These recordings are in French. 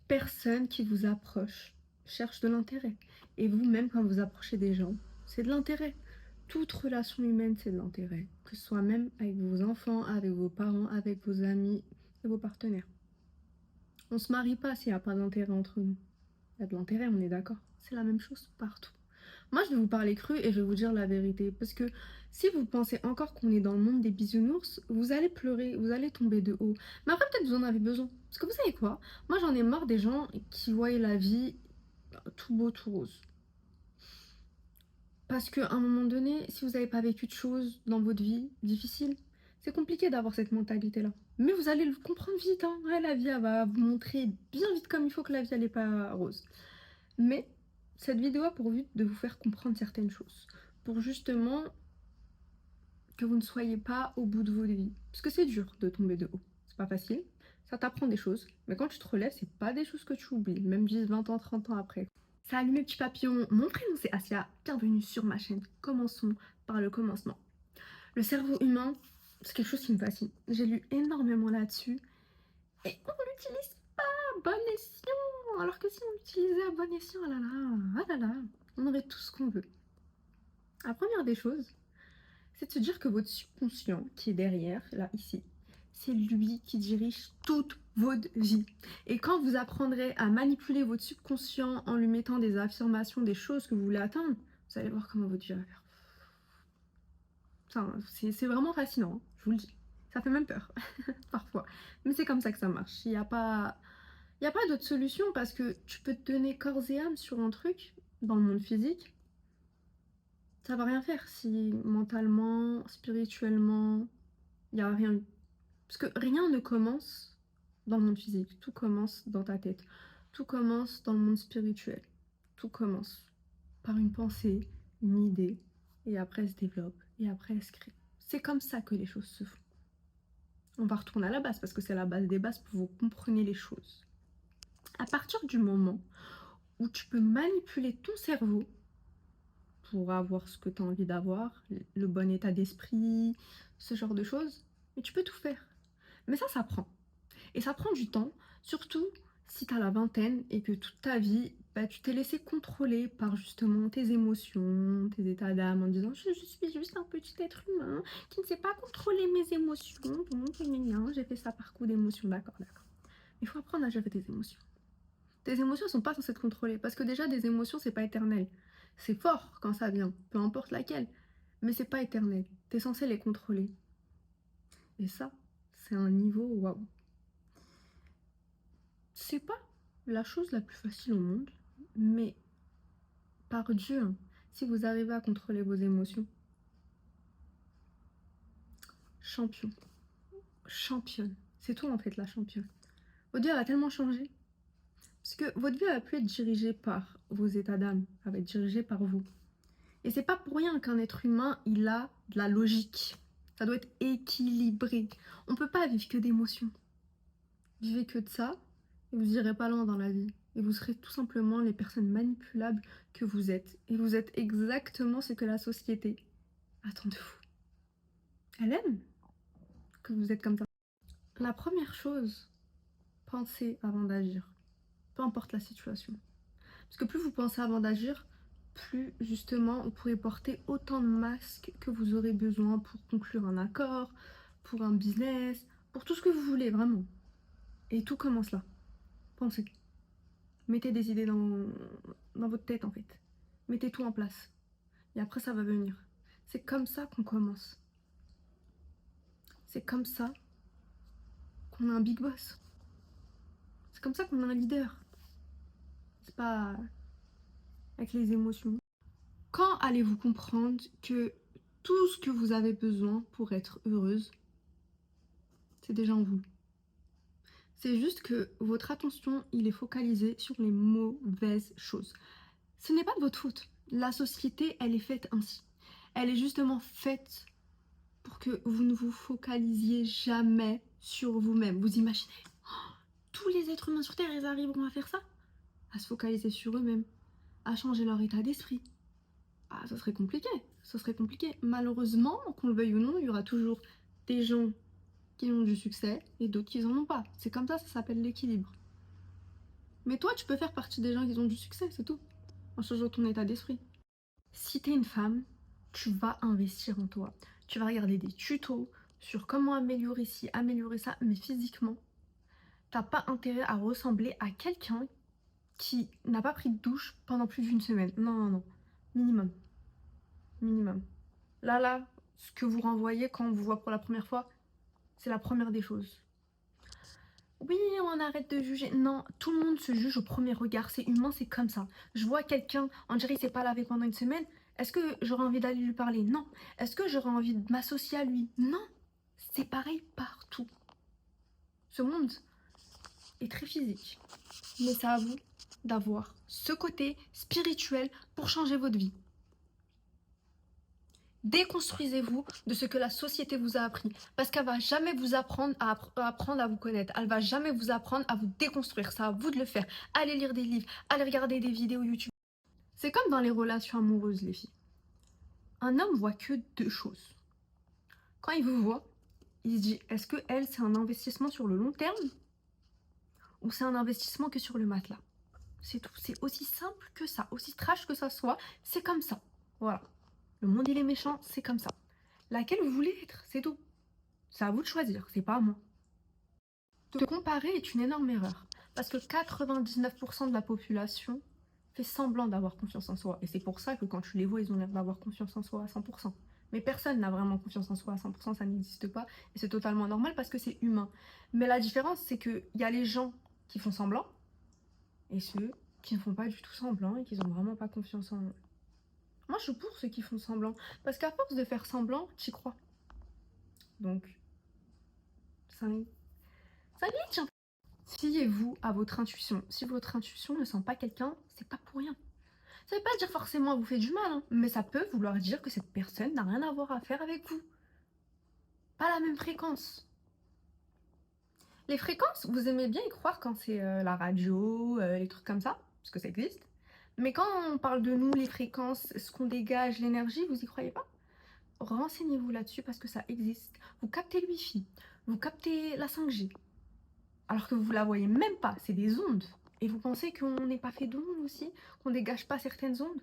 personne qui vous approche cherche de l'intérêt. Et vous-même, quand vous approchez des gens, c'est de l'intérêt. Toute relation humaine, c'est de l'intérêt. Que ce soit même avec vos enfants, avec vos parents, avec vos amis et vos partenaires. On se marie pas s'il n'y a pas d'intérêt entre nous. Il y a de l'intérêt, on est d'accord. C'est la même chose partout. Moi, je vais vous parler cru et je vais vous dire la vérité. Parce que si vous pensez encore qu'on est dans le monde des bisounours, vous allez pleurer, vous allez tomber de haut. Mais après, peut-être vous en avez besoin. Parce que vous savez quoi? Moi, j'en ai marre des gens qui voient la vie tout beau, tout rose. Parce qu'à un moment donné, si vous n'avez pas vécu de choses dans votre vie difficiles, c'est compliqué d'avoir cette mentalité-là. Mais vous allez le comprendre vite, hein. Ouais, la vie, elle va vous montrer bien vite comme il faut que la vie, elle n'est pas rose. Mais cette vidéo a pour but de vous faire comprendre certaines choses. Pour justement que vous ne soyez pas au bout de votre vie. Parce que c'est dur de tomber de haut. C'est pas facile. Ça t'apprend des choses. Mais quand tu te relèves, c'est pas des choses que tu oublies. Même 10, 20 ans, 30 ans après. Salut mes petits papillons. Mon prénom c'est Asia. Bienvenue sur ma chaîne. Commençons par le commencement. Le cerveau humain, c'est quelque chose qui me fascine. J'ai lu énormément là-dessus. Et on l'utilise pas à bon escient. Alors que si on l'utilisait à bon escient, ah là là, on aurait tout ce qu'on veut. La première des choses, c'est de se dire que votre subconscient qui est derrière, là, ici, c'est lui qui dirige toute votre vie. Et quand vous apprendrez à manipuler votre subconscient en lui mettant des affirmations, des choses que vous voulez atteindre, vous allez voir comment votre vie va faire. C'est vraiment fascinant, hein, je vous le dis. Ça fait même peur, parfois. Mais c'est comme ça que ça marche. Il n'y a pas d'autre solution parce que tu peux te donner corps et âme sur un truc dans le monde physique. Ça va rien faire si mentalement, spirituellement, il n'y a rien. Parce que rien ne commence dans le monde physique. Tout commence dans ta tête. Tout commence dans le monde spirituel. Tout commence par une pensée, une idée, et après elle se développe, et après elle se crée. C'est comme ça que les choses se font. On va retourner à la base parce que c'est la base des bases pour que vous compreniez les choses. À partir du moment où tu peux manipuler ton cerveau pour avoir ce que tu as envie d'avoir, le bon état d'esprit, ce genre de choses, mais tu peux tout faire. Mais ça prend. Et ça prend du temps, surtout si tu as la vingtaine et que toute ta vie, tu t'es laissé contrôler par justement tes émotions, tes états d'âme, en disant je suis juste un petit être humain qui ne sait pas contrôler mes émotions, donc j'ai fait ça par coup d'émotions, d'accord. Il faut apprendre à gérer tes émotions. Tes émotions ne sont pas censées te contrôler, parce que déjà des émotions, c'est pas éternel. C'est fort quand ça vient, peu importe laquelle, mais c'est pas éternel. Tu es censé les contrôler. Et ça, c'est un niveau waouh. C'est pas la chose la plus facile au monde, mais par Dieu, hein, si vous arrivez à contrôler vos émotions, champion, championne, c'est toi en fait la championne. Votre vie elle va tellement changer, parce que votre vie elle va plus être dirigée par vos états d'âme, elle va être dirigée par vous. Et c'est pas pour rien qu'un être humain, il a de la logique. Ça doit être équilibré. On peut pas vivre que d'émotions. Vivez que de ça, et vous irez pas loin dans la vie. Et vous serez tout simplement les personnes manipulables que vous êtes. Et vous êtes exactement ce que la société attend de vous. Elle aime que vous êtes comme ça. La première chose, pensez avant d'agir. Peu importe la situation. Parce que plus vous pensez avant d'agir, plus justement vous pourrez porter autant de masques que vous aurez besoin pour conclure un accord, pour un business, pour tout ce que vous voulez, vraiment. Et tout commence là. Pensez. Mettez des idées dans votre tête en fait. Mettez tout en place. Et après ça va venir. C'est comme ça qu'on commence. C'est comme ça qu'on a un big boss. C'est comme ça qu'on a un leader. C'est pas avec les émotions. Quand allez-vous comprendre que tout ce que vous avez besoin pour être heureuse, c'est déjà en vous? C'est juste que votre attention, il est focalisé sur les mauvaises choses. Ce n'est pas de votre faute. La société, elle est faite ainsi. Elle est justement faite pour que vous ne vous focalisiez jamais sur vous-même. Vous imaginez, tous les êtres humains sur Terre, ils arriveront à faire ça? À se focaliser sur eux-mêmes, à changer leur état d'esprit. Ah, ça serait compliqué. Ça serait compliqué. Malheureusement, qu'on le veuille ou non, il y aura toujours des gens qui ont du succès et d'autres qui n'en ont pas. C'est comme ça s'appelle l'équilibre. Mais toi, tu peux faire partie des gens qui ont du succès, c'est tout. En changeant ton état d'esprit. Si t'es une femme, tu vas investir en toi. Tu vas regarder des tutos sur comment améliorer ci, améliorer ça, mais physiquement, t'as pas intérêt à ressembler à quelqu'un qui n'a pas pris de douche pendant plus d'une semaine. Non, non, non. Minimum. Minimum. Là, ce que vous renvoyez quand on vous voit pour la première fois, c'est la première des choses. Oui, on arrête de juger. Non, tout le monde se juge au premier regard. C'est humain, c'est comme ça. Je vois quelqu'un, on dirait qu'il s'est pas lavé pendant une semaine. Est-ce que j'aurais envie d'aller lui parler? Non. Est-ce que j'aurais envie de m'associer à lui? Non. C'est pareil partout. Ce monde est très physique. Mais c'est à vous d'avoir ce côté spirituel pour changer votre vie. Déconstruisez-vous de ce que la société vous a appris. Parce qu'elle va jamais vous apprendre à vous connaître. Elle va jamais vous apprendre à vous déconstruire. C'est à vous de le faire. Allez lire des livres, allez regarder des vidéos YouTube. C'est comme dans les relations amoureuses, les filles. Un homme voit que deux choses. Quand il vous voit, il se dit, est-ce que elle, c'est un investissement sur le long terme ou c'est un investissement que sur le matelas? C'est tout. C'est aussi simple que ça. Aussi trash que ça soit, c'est comme ça. Voilà. Le monde, il est méchant, c'est comme ça. Laquelle vous voulez être, c'est tout. C'est à vous de choisir, c'est pas à moi. Te comparer est une énorme erreur. Parce que 99% de la population fait semblant d'avoir confiance en soi. Et c'est pour ça que quand tu les vois, ils ont l'air d'avoir confiance en soi à 100%. Mais personne n'a vraiment confiance en soi à 100%, ça n'existe pas. Et c'est totalement normal parce que c'est humain. Mais la différence, c'est qu'il y a les gens qui font semblant et ceux qui ne font pas du tout semblant et qui n'ont vraiment pas confiance en eux. Moi, je suis pour ceux qui font semblant. Parce qu'à force de faire semblant, t'y crois. Donc, ça glitch un peu. Fiez-vous à votre intuition. Si votre intuition ne sent pas quelqu'un, c'est pas pour rien. Ça veut pas dire forcément à vous fait du mal, hein, mais ça peut vouloir dire que cette personne n'a rien à voir à faire avec vous. Pas la même fréquence. Les fréquences, vous aimez bien y croire quand c'est la radio, les trucs comme ça, parce que ça existe. Mais quand on parle de nous, les fréquences, ce qu'on dégage, l'énergie, vous y croyez pas? Renseignez-vous là-dessus parce que ça existe. Vous captez le Wi-Fi, vous captez la 5G, alors que vous la voyez même pas, c'est des ondes. Et vous pensez qu'on n'est pas fait d'ondes aussi, qu'on dégage pas certaines ondes?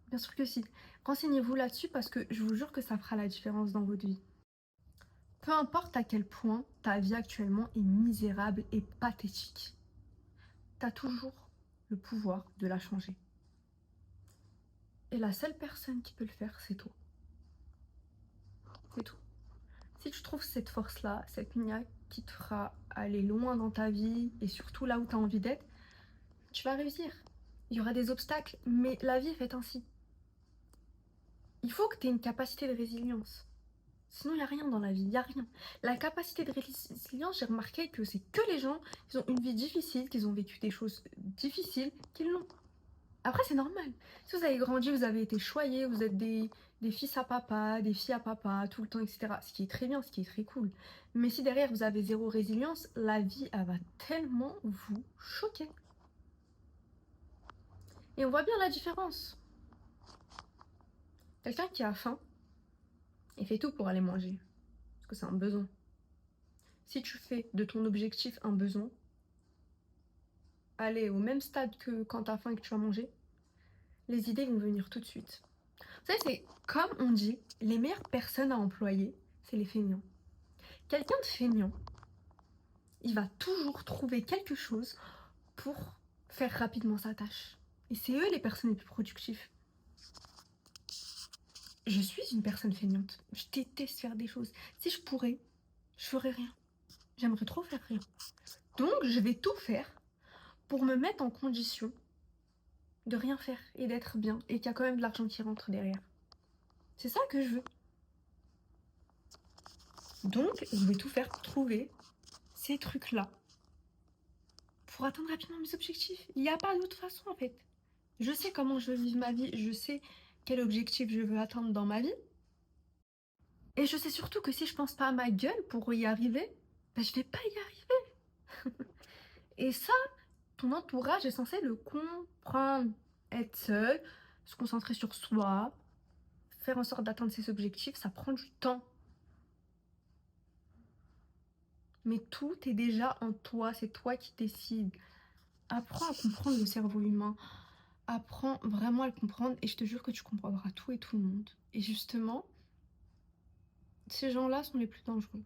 Bien sûr que si. Renseignez-vous là-dessus parce que je vous jure que ça fera la différence dans votre vie. Peu importe à quel point ta vie actuellement est misérable et pathétique, tu as toujours le pouvoir de la changer. Et la seule personne qui peut le faire, c'est toi. C'est tout. Si tu trouves cette force-là, cette lumière qui te fera aller loin dans ta vie et surtout là où tu as envie d'être, tu vas réussir. Il y aura des obstacles, mais la vie est faite ainsi. Il faut que tu aies une capacité de résilience. Sinon, il n'y a rien dans la vie, il n'y a rien. La capacité de résilience, j'ai remarqué que c'est que les gens qui ont une vie difficile, qui ont vécu des choses difficiles, qui l'ont. Après, c'est normal. Si vous avez grandi, vous avez été choyés, vous êtes des fils à papa, des filles à papa, tout le temps, etc. Ce qui est très bien, ce qui est très cool. Mais si derrière, vous avez zéro résilience, la vie, elle va tellement vous choquer. Et on voit bien la différence. Quelqu'un qui a faim, il fait tout pour aller manger. Parce que c'est un besoin. Si tu fais de ton objectif un besoin, aller au même stade que quand tu as faim et que tu vas manger, les idées vont venir tout de suite. Vous savez, c'est comme on dit, les meilleures personnes à employer, c'est les feignants. Quelqu'un de feignant, il va toujours trouver quelque chose pour faire rapidement sa tâche. Et c'est eux les personnes les plus productives. Je suis une personne feignante. Je déteste faire des choses. Si je pourrais, je ferais rien. J'aimerais trop faire rien. Donc, je vais tout faire pour me mettre en condition de rien faire et d'être bien et qu'il y a quand même de l'argent qui rentre derrière. C'est ça que je veux. Donc, je vais tout faire pour trouver ces trucs-là pour atteindre rapidement mes objectifs. Il n'y a pas d'autre façon en fait. Je sais comment je veux vivre ma vie, je sais quel objectif je veux atteindre dans ma vie. Et je sais surtout que si je pense pas à ma gueule pour y arriver, ben je vais pas y arriver. Et ça, ton entourage est censé le comprendre. Être seul, se concentrer sur soi, faire en sorte d'atteindre ses objectifs, ça prend du temps. Mais tout est déjà en toi, c'est toi qui décides. apprends à comprendre le cerveau humain. Apprends vraiment à le comprendre et je te jure que tu comprendras tout et tout le monde. Et justement, ces gens-là sont les plus dangereux.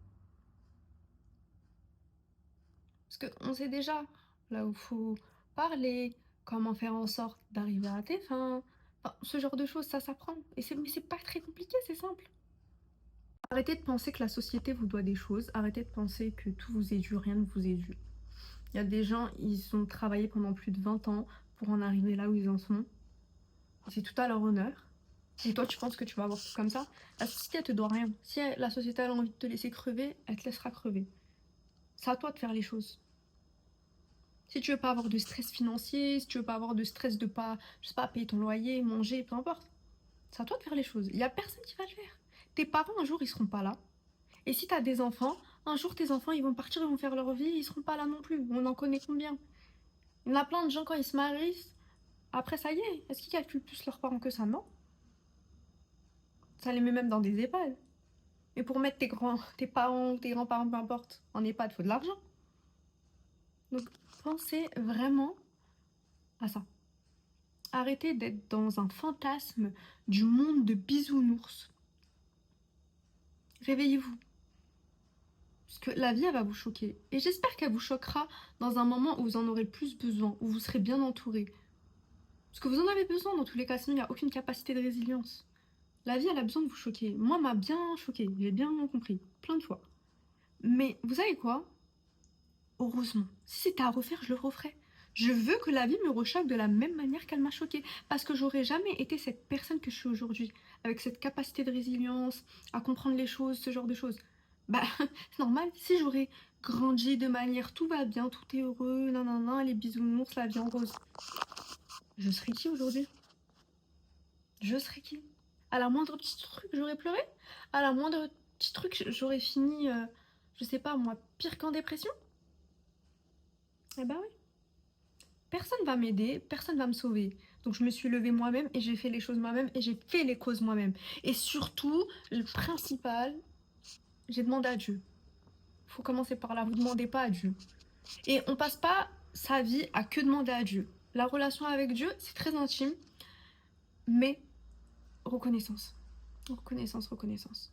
Parce qu'on sait déjà là où il faut parler, comment faire en sorte d'arriver à tes fins. Enfin, ce genre de choses, ça s'apprend. Mais c'est pas très compliqué, c'est simple. Arrêtez de penser que la société vous doit des choses. Arrêtez de penser que tout vous est dû, rien ne vous est dû. Il y a des gens, ils ont travaillé pendant plus de 20 ans pour en arriver là où ils en sont. C'est tout à leur honneur. Et toi, tu penses que tu vas avoir tout comme ça? La société, elle te doit rien. Si la société a envie de te laisser crever, elle te laissera crever. C'est à toi de faire les choses. Si tu veux pas avoir de stress financier, si tu veux pas avoir de stress de pas, je sais pas, payer ton loyer, manger, peu importe. C'est à toi de faire les choses. Il y a personne qui va le faire. Tes parents, un jour, ils seront pas là. Et si t'as des enfants, un jour, tes enfants, ils vont partir, ils vont faire leur vie, ils seront pas là non plus. On en connaît combien? Il y en a plein de gens, quand ils se marient, après, ça y est. Est-ce qu'ils calculent plus leurs parents que ça? Non. Ça les met même dans des EHPAD. Et pour mettre tes parents, tes grands-parents, peu importe, en EHPAD, il faut de l'argent. Donc, pensez vraiment à ça. Arrêtez d'être dans un fantasme du monde de bisounours. Réveillez-vous. Parce que la vie, elle va vous choquer. Et j'espère qu'elle vous choquera dans un moment où vous en aurez le plus besoin, où vous serez bien entouré. Parce que vous en avez besoin dans tous les cas, sinon il n'y a aucune capacité de résilience. La vie, elle a besoin de vous choquer. Moi, m'a bien choqué, j'ai bien compris, plein de fois. Mais vous savez quoi? Heureusement, si c'était à refaire, je le referais. Je veux que la vie me rechoque de la même manière qu'elle m'a choquée. Parce que j'aurais jamais été cette personne que je suis aujourd'hui. Avec cette capacité de résilience, à comprendre les choses, ce genre de choses. Bah, c'est normal. Si j'aurais grandi de manière tout va bien, tout est heureux, nanana, les bisounours, la vie en rose. Je serais qui aujourd'hui? Je serais qui? À la moindre petit truc, j'aurais pleuré? À la moindre petit truc, j'aurais fini, je sais pas moi, pire qu'en dépression? Eh bah oui. Personne va m'aider, personne va me sauver. Donc je me suis levée moi-même et j'ai fait les choses moi-même et j'ai fait les causes moi-même. Et surtout, le principal, j'ai demandé à Dieu. Faut commencer par là, vous demandez pas à Dieu. Et on passe pas sa vie à que demander à Dieu. La relation avec Dieu, c'est très intime, mais reconnaissance. Reconnaissance, reconnaissance.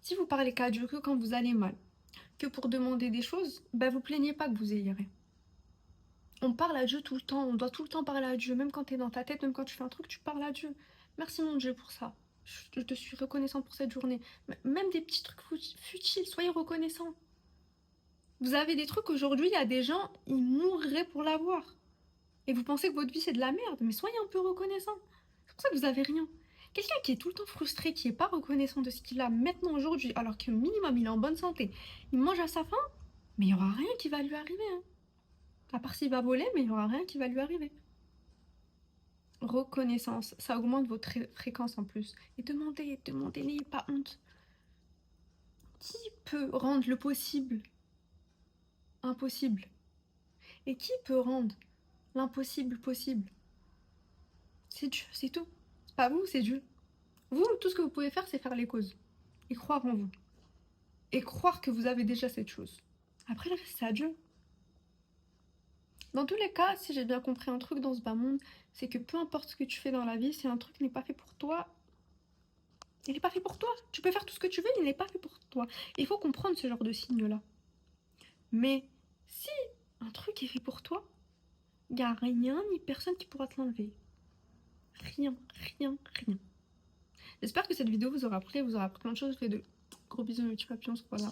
Si vous parlez qu'à Dieu que quand vous allez mal, que pour demander des choses, ben vous plaignez pas que vous ayez rien. On parle à Dieu tout le temps, on doit tout le temps parler à Dieu, même quand tu es dans ta tête, même quand tu fais un truc, tu parles à Dieu. Merci mon Dieu pour ça. Je te suis reconnaissante pour cette journée. Même des petits trucs futiles, soyez reconnaissants. Vous avez des trucs aujourd'hui, il y a des gens, ils mourraient pour l'avoir. Et vous pensez que votre vie c'est de la merde, mais soyez un peu reconnaissant. C'est pour ça que vous avez rien. Quelqu'un qui est tout le temps frustré, qui n'est pas reconnaissant de ce qu'il a maintenant aujourd'hui, alors que minimum il est en bonne santé, il mange à sa faim, mais il n'y aura rien qui va lui arriver. Hein. À part s'il va voler, mais il n'y aura rien qui va lui arriver. Reconnaissance, ça augmente votre fréquence en plus. Et demandez, n'ayez pas honte. Qui peut rendre le possible impossible? Et qui peut rendre l'impossible possible? C'est Dieu, c'est tout. C'est pas vous, c'est Dieu. Vous, tout ce que vous pouvez faire, c'est faire les causes. Et croire en vous. Et croire que vous avez déjà cette chose. Après, le reste, c'est à Dieu. Dans tous les cas, si j'ai bien compris un truc dans ce bas monde, c'est que peu importe ce que tu fais dans la vie, si un truc n'est pas fait pour toi, il n'est pas fait pour toi. Tu peux faire tout ce que tu veux, il n'est pas fait pour toi. Il faut comprendre ce genre de signe-là. Mais si un truc est fait pour toi, il n'y a rien ni personne qui pourra te l'enlever. Rien, rien, rien. J'espère que cette vidéo vous aura plu, vous aura appris plein de choses. Je vous fais de gros bisous, mes petits papillons, voilà.